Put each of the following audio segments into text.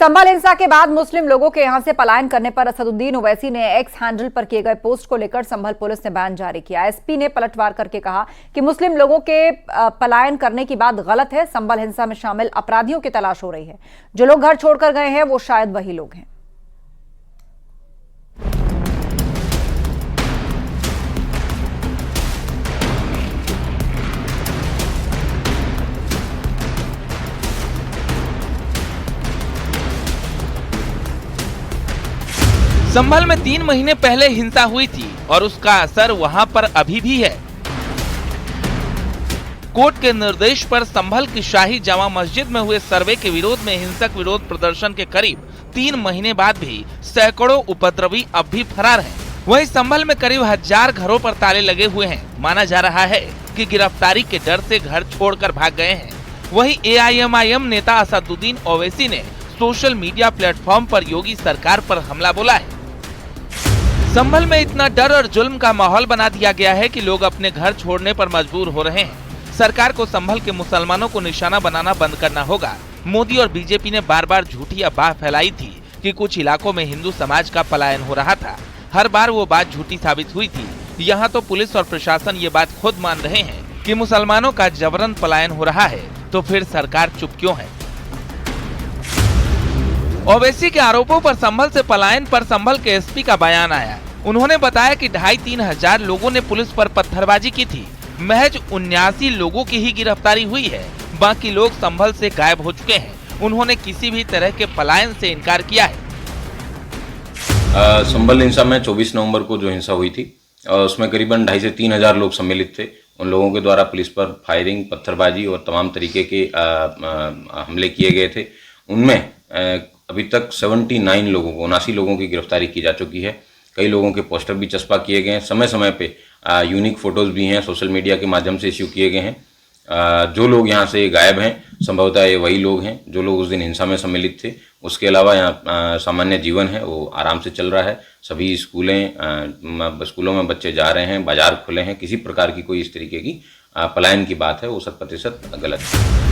संभल हिंसा के बाद मुस्लिम लोगों के यहां से पलायन करने पर असदुद्दीन ओवैसी ने एक्स हैंडल पर किए गए पोस्ट को लेकर संभल पुलिस ने बयान जारी किया। एसपी ने पलटवार करके कहा कि मुस्लिम लोगों के पलायन करने की बात गलत है। संभल हिंसा में शामिल अपराधियों की तलाश हो रही है। जो लोग घर छोड़कर गए हैं वो शायद वही लोग हैं। संभल में 3 महीने पहले हिंसा हुई थी और उसका असर वहां पर अभी भी है। कोर्ट के निर्देश पर संभल की शाही जामा मस्जिद में हुए सर्वे के विरोध में हिंसक विरोध प्रदर्शन के करीब 3 महीने बाद भी सैकड़ों उपद्रवी अब भी फरार हैं। वहीं संभल में करीब 1000 घरों पर ताले लगे हुए हैं। माना जा रहा है कि गिरफ्तारी के डर से घर छोड़कर भाग गए हैं। वहीं एआईएमआईएम नेता असदुद्दीन ओवैसी ने सोशल मीडिया प्लेटफॉर्म पर योगी सरकार पर हमला बोला है। संभल में इतना डर और जुल्म का माहौल बना दिया गया है कि लोग अपने घर छोड़ने पर मजबूर हो रहे हैं। सरकार को संभल के मुसलमानों को निशाना बनाना बंद करना होगा। मोदी और बीजेपी ने बार बार झूठी अफवाह फैलाई थी कि कुछ इलाकों में हिंदू समाज का पलायन हो रहा था। हर बार वो बात झूठी साबित हुई थी। यहाँ तो पुलिस और प्रशासन ये बात खुद मान रहे हैं कि मुसलमानों का जबरन पलायन हो रहा है, तो फिर सरकार चुप क्यों है? ओवैसी के आरोपों पर संभल से पलायन पर संभल के एसपी का बयान आया। उन्होंने बताया कि 2,500-3 हजार लोगों ने पुलिस पर पत्थरबाजी की थी। महज 79 लोगों की ही गिरफ्तारी हुई है। बाकी लोग संभल से गायब हो चुके हैं। उन्होंने किसी भी तरह के पलायन से इनकार किया है। संभल हिंसा में 24 नवंबर को जो हिंसा हुई थी उसमें करीबन 2,500 से 3 हजार लोग सम्मिलित थे। उन लोगों के द्वारा पुलिस पर फायरिंग, पत्थरबाजी और तमाम तरीके के हमले किए गए थे। उनमें अभी तक 79 लोगों को 79 लोगों की गिरफ्तारी की जा चुकी है। कई लोगों के पोस्टर भी चस्पा किए गए हैं। समय समय पे यूनिक फोटोज भी हैं, सोशल मीडिया के माध्यम से इश्यू किए गए हैं। जो लोग यहाँ से गायब हैं संभवतः ये वही लोग हैं जो लोग उस दिन हिंसा में सम्मिलित थे। उसके अलावा यहाँ सामान्य जीवन है वो आराम से चल रहा है। सभी स्कूलों में बच्चे जा रहे हैं, बाजार खुले हैं। किसी प्रकार की कोई इस तरीके की पलायन की बात है वो 100% गलत है।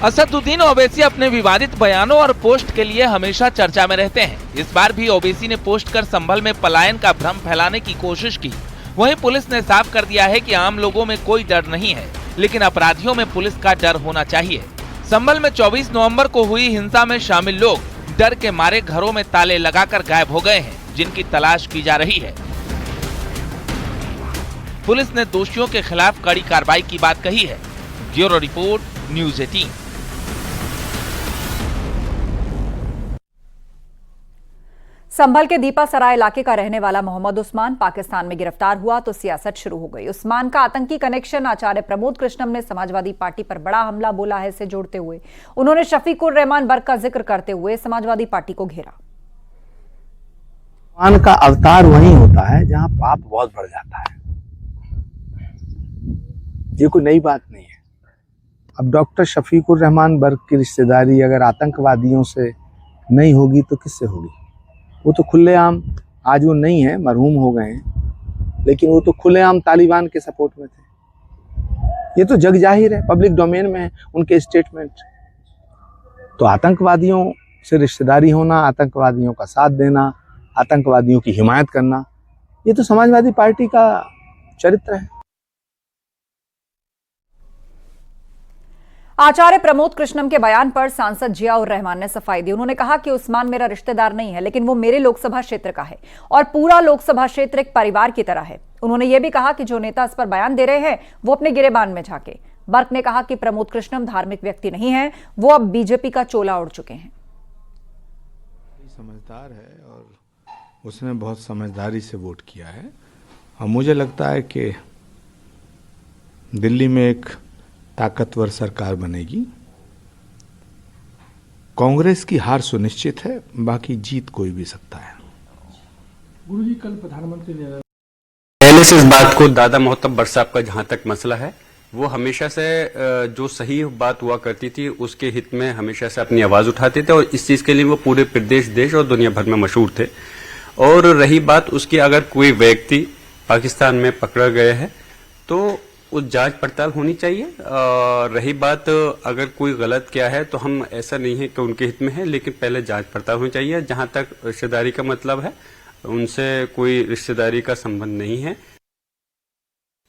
असदुद्दीन ओवैसी अपने विवादित बयानों और पोस्ट के लिए हमेशा चर्चा में रहते हैं। इस बार भी ओवैसी ने पोस्ट कर संभल में पलायन का भ्रम फैलाने की कोशिश की। वहीं पुलिस ने साफ कर दिया है कि आम लोगों में कोई डर नहीं है, लेकिन अपराधियों में पुलिस का डर होना चाहिए। संभल में 24 नवंबर को हुई हिंसा में शामिल लोग डर के मारे घरों में ताले लगाकर गायब हो गए हैं, जिनकी तलाश की जा रही है। पुलिस ने दोषियों के खिलाफ कड़ी कार्रवाई की बात कही है। Bureau report, news 18। संभल के दीपासराय इलाके का रहने वाला मोहम्मद उस्मान पाकिस्तान में गिरफ्तार हुआ तो सियासत शुरू हो गई। उस्मान का आतंकी कनेक्शन आचार्य प्रमोद कृष्णम ने समाजवादी पार्टी पर बड़ा हमला बोला है से जोड़ते हुए उन्होंने शफीकुर रहमान बर्क का जिक्र करते हुए समाजवादी पार्टी को घेरा। उस्मान का अवतार वहीं होता है जहां पाप बहुत बढ़ जाता है। ये कोई नई बात नहीं है। अब डॉक्टर शफीकुर रहमान बर्क की रिश्तेदारी अगर आतंकवादियों से नहीं होगी तो किससे होगी? वो तो खुलेआम, आज वो नहीं है, मरहूम हो गए हैं, लेकिन वो तो खुलेआम तालिबान के सपोर्ट में थे। ये तो जग जाहिर है, पब्लिक डोमेन में है उनके स्टेटमेंट। तो आतंकवादियों से रिश्तेदारी होना, आतंकवादियों का साथ देना, आतंकवादियों की हिमायत करना, ये तो समाजवादी पार्टी का चरित्र है। आचार्य प्रमोद कृष्णम के बयान पर सांसद जियाउर रहमान ने सफाई दी। उन्होंने कहा कि उस्मान मेरा रिश्तेदार नहीं है, लेकिन वो मेरे लोकसभा क्षेत्र का है और पूरा लोकसभा क्षेत्र एक परिवार की तरह है। उन्होंने ये भी कहा कि जो नेता इस पर बयान दे रहे हैं वो अपने गिरेबान में झांके। बर्क ने कहा कि प्रमोद कृष्णम धार्मिक व्यक्ति नहीं है, वो अब बीजेपी का चोला ओढ़ चुके हैं। समझदार है और उसने बहुत समझदारी से वोट किया है और मुझे लगता है कि दिल्ली में एक ताकतवर सरकार बनेगी। कांग्रेस की हार सुनिश्चित है, बाकी जीत कोई भी सकता है। गुरुजी, कल प्रधानमंत्री ने पहले से इस बात को दादा मोहतबर साहब का जहां तक मसला है, वो हमेशा से जो सही बात हुआ करती थी उसके हित में हमेशा से अपनी आवाज उठाते थे और इस चीज के लिए वो पूरे प्रदेश, देश और दुनिया भर में मशहूर थे। और रही बात उसकी, अगर कोई व्यक्ति पाकिस्तान में पकड़ा गया है तो वो जांच पड़ताल होनी चाहिए। रही बात अगर कोई गलत किया है तो हम ऐसा नहीं है कि उनके हित में है, लेकिन पहले जांच पड़ताल होनी चाहिए। जहां तक रिश्तेदारी का मतलब है, उनसे कोई रिश्तेदारी का संबंध नहीं है।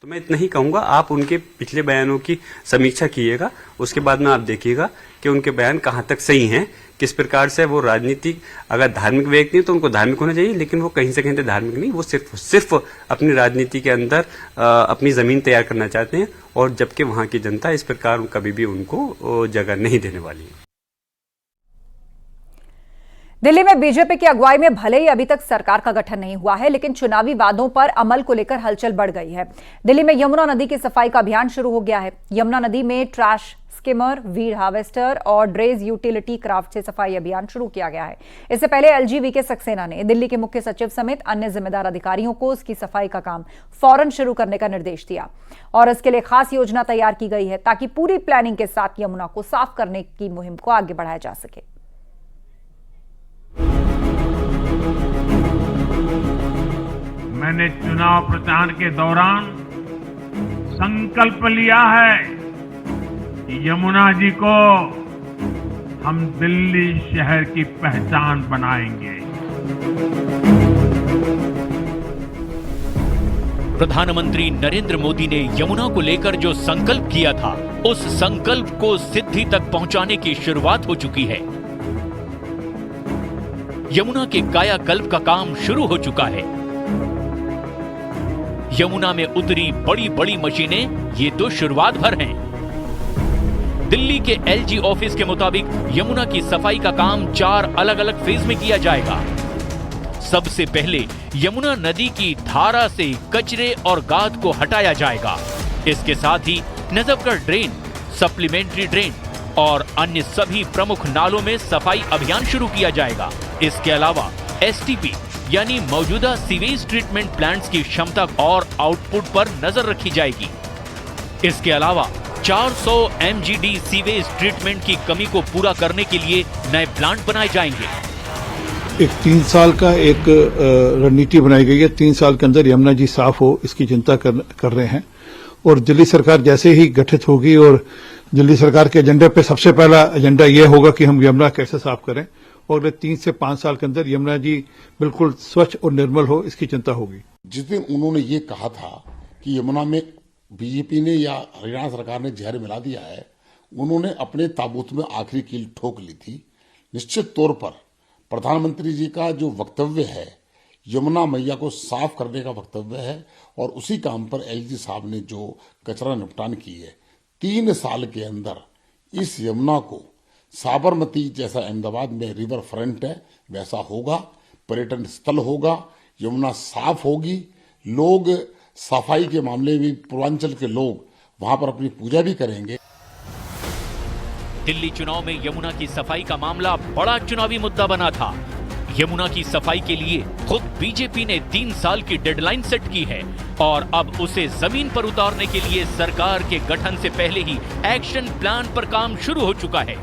तो मैं इतना ही कहूंगा, आप उनके पिछले बयानों की समीक्षा कीजिएगा, उसके बाद में आप देखिएगा कि उनके बयान कहाँ तक सही हैं, किस प्रकार से वो राजनीतिक, अगर धार्मिक व्यक्ति हैं तो उनको धार्मिक होना चाहिए, लेकिन वो कहीं से कहीं धार्मिक नहीं, वो सिर्फ अपनी राजनीति के अंदर अपनी जमीन तैयार करना चाहते हैं, और जबकि वहां की जनता इस प्रकार कभी भी उनको जगह नहीं देने वाली है। दिल्ली में बीजेपी की अगुवाई में भले ही अभी तक सरकार का गठन नहीं हुआ है, लेकिन चुनावी वादों पर अमल को लेकर हलचल बढ़ गई है। दिल्ली में यमुना नदी की सफाई का अभियान शुरू हो गया है। यमुना नदी में ट्रैश स्किमर, वीड हार्वेस्टर और ड्रेज यूटिलिटी क्राफ्ट से सफाई अभियान शुरू किया गया है। इससे पहले एलजी वीके सक्सेना ने दिल्ली के मुख्य सचिव समेत अन्य जिम्मेदार अधिकारियों को इसकी सफाई का काम फौरन शुरू करने का निर्देश दिया, और इसके लिए खास योजना तैयार की गई है ताकि पूरी प्लानिंग के साथ यमुना को साफ करने की मुहिम को आगे बढ़ाया जा सके। मैंने चुनाव प्रचार के दौरान संकल्प लिया है कि यमुना जी को हम दिल्ली शहर की पहचान बनाएंगे। प्रधानमंत्री नरेंद्र मोदी ने यमुना को लेकर जो संकल्प किया था, उस संकल्प को सिद्धि तक पहुंचाने की शुरुआत हो चुकी है। यमुना के कायाकल्प का काम शुरू हो चुका है। यमुना में उतरी बड़ी बड़ी मशीनें ये तो शुरुआत भर हैं। दिल्ली के एलजी ऑफिस के मुताबिक यमुना की सफाई का काम 4 अलग अलग फेज में किया जाएगा। सबसे पहले यमुना नदी की धारा से कचरे और गाद को हटाया जाएगा। इसके साथ ही नजफगढ़ ड्रेन, सप्लीमेंट्री ड्रेन और अन्य सभी प्रमुख नालों में सफाई अभियान शुरू किया जाएगा। इसके अलावा एसटीपी यानी मौजूदा सीवेज ट्रीटमेंट प्लांट्स की क्षमता और आउटपुट पर नजर रखी जाएगी। इसके अलावा 400 एमजीडी सीवेज ट्रीटमेंट की कमी को पूरा करने के लिए नए प्लांट बनाए जाएंगे। एक 3 साल का एक रणनीति बनाई गई है। 3 साल के अंदर यमुना जी साफ हो, इसकी चिंता कर रहे हैं। और दिल्ली सरकार जैसे ही गठित होगी और दिल्ली सरकार के एजेंडे पे सबसे पहला एजेंडा यह होगा कि हम यमुना कैसे साफ करें, और अगले 3 से 5 साल के अंदर यमुना जी बिल्कुल स्वच्छ और निर्मल हो, इसकी चिंता होगी। जिस दिन उन्होंने ये कहा था कि यमुना में बीजेपी ने या हरियाणा सरकार ने जहर मिला दिया है, उन्होंने अपने ताबूत में आखिरी कील ठोक ली थी। निश्चित तौर पर प्रधानमंत्री जी का जो वक्तव्य है, यमुना मैया को साफ करने का वक्तव्य है, और उसी काम पर एलजी साहब ने जो कचरा निपटान की है, 3 साल के अंदर इस यमुना को साबरमती जैसा अहमदाबाद में रिवर फ्रंट है वैसा होगा, पर्यटन स्थल होगा, यमुना साफ होगी। लोग सफाई के मामले में पूर्वांचल के लोग वहां पर अपनी पूजा भी करेंगे। दिल्ली चुनाव में यमुना की सफाई का मामला बड़ा चुनावी मुद्दा बना था। यमुना की सफाई के लिए खुद बीजेपी ने 3 साल की डेडलाइन सेट की है, और अब उसे जमीन पर उतारने के लिए सरकार के गठन से पहले ही एक्शन प्लान पर काम शुरू हो चुका है।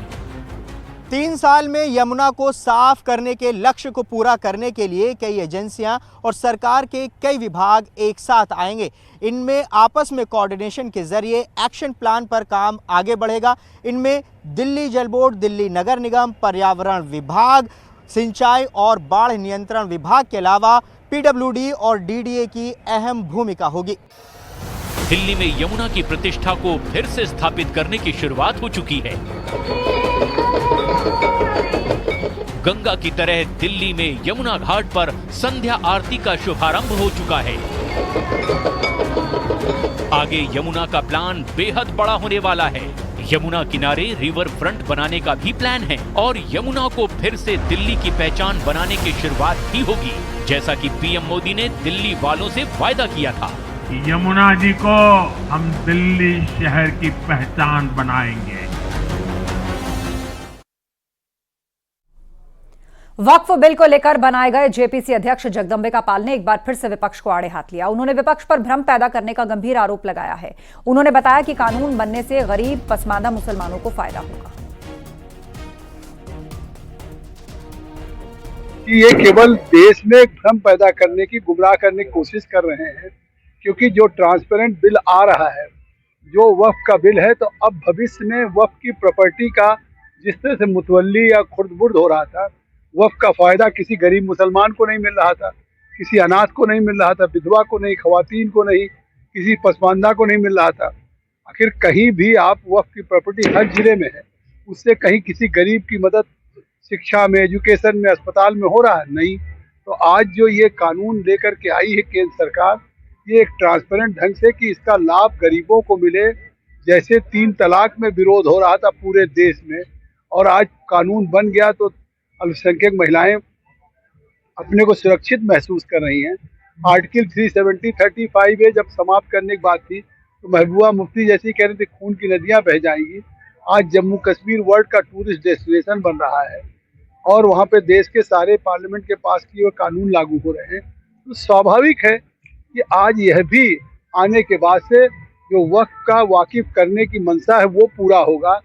3 साल में यमुना को साफ करने के लक्ष्य को पूरा करने के लिए कई एजेंसियां और सरकार के कई विभाग एक साथ आएंगे। इनमें आपस में कोऑर्डिनेशन के जरिए एक्शन प्लान पर काम आगे बढ़ेगा। इनमें दिल्ली जल बोर्ड, दिल्ली नगर निगम, पर्यावरण विभाग, सिंचाई और बाढ़ नियंत्रण विभाग के अलावा पीडब्ल्यूडी और डीडीए की अहम भूमिका होगी। दिल्ली में यमुना की प्रतिष्ठा को फिर से स्थापित करने की शुरुआत हो चुकी है। गंगा की तरह दिल्ली में यमुना घाट पर संध्या आरती का शुभारंभ हो चुका है। आगे यमुना का प्लान बेहद बड़ा होने वाला है। यमुना किनारे रिवर फ्रंट बनाने का भी प्लान है, और यमुना को फिर से दिल्ली की पहचान बनाने की शुरुआत भी होगी, जैसा कि पीएम मोदी ने दिल्ली वालों से वायदा किया था। यमुना जी को हम दिल्ली शहर की पहचान बनाएंगे। वक्फ बिल को लेकर बनाए गए जेपीसी अध्यक्ष जगदम्बिका पाल ने एक बार फिर से विपक्ष को आड़े हाथ लिया। उन्होंने विपक्ष पर भ्रम पैदा करने का गंभीर आरोप लगाया है। उन्होंने बताया कि कानून बनने से गरीब पसमानदा मुसलमानों को फायदा होगा। ये केवल देश में भ्रम पैदा करने की, गुमराह करने की कोशिश कर रहे हैं, क्योंकि जो ट्रांसपेरेंट बिल आ रहा है जो वक्फ का बिल है, तो अब भविष्य में वक्फ की प्रॉपर्टी का जिस तरह से मुतवल्ली या खुर्द-बुर्द हो रहा था, वक्फ का फायदा किसी गरीब मुसलमान को नहीं मिल रहा था, किसी अनाथ को नहीं मिल रहा था, विधवा को नहीं, खवातीन को नहीं, किसी पसमानदा को नहीं मिल रहा था। आखिर कहीं भी आप वक्फ की प्रॉपर्टी हर जिले में है, उससे कहीं किसी गरीब की मदद शिक्षा में, एजुकेशन में, अस्पताल में हो रहा है? नहीं। तो आज जो ये कानून लेकर के आई है केंद्र सरकार, ये एक ट्रांसपेरेंट ढंग से कि इसका लाभ गरीबों को मिले। जैसे 3 तलाक में विरोध हो रहा था पूरे देश में, और आज कानून बन गया तो अल्पसंख्यक महिलाएं अपने को सुरक्षित महसूस कर रही हैं। आर्टिकल 370-35A जब समाप्त करने की बात थी तो महबूबा मुफ्ती जैसी कह रही थी खून की नदियां बह जाएंगी। आज जम्मू कश्मीर वर्ल्ड का टूरिस्ट डेस्टिनेशन बन रहा है और वहाँ पे देश के सारे पार्लियामेंट के पास किए हुए कानून लागू हो रहे हैं। तो स्वाभाविक है कि आज यह भी आने के बाद से जो वक्त का वाकिफ करने की मंशा है वो पूरा होगा।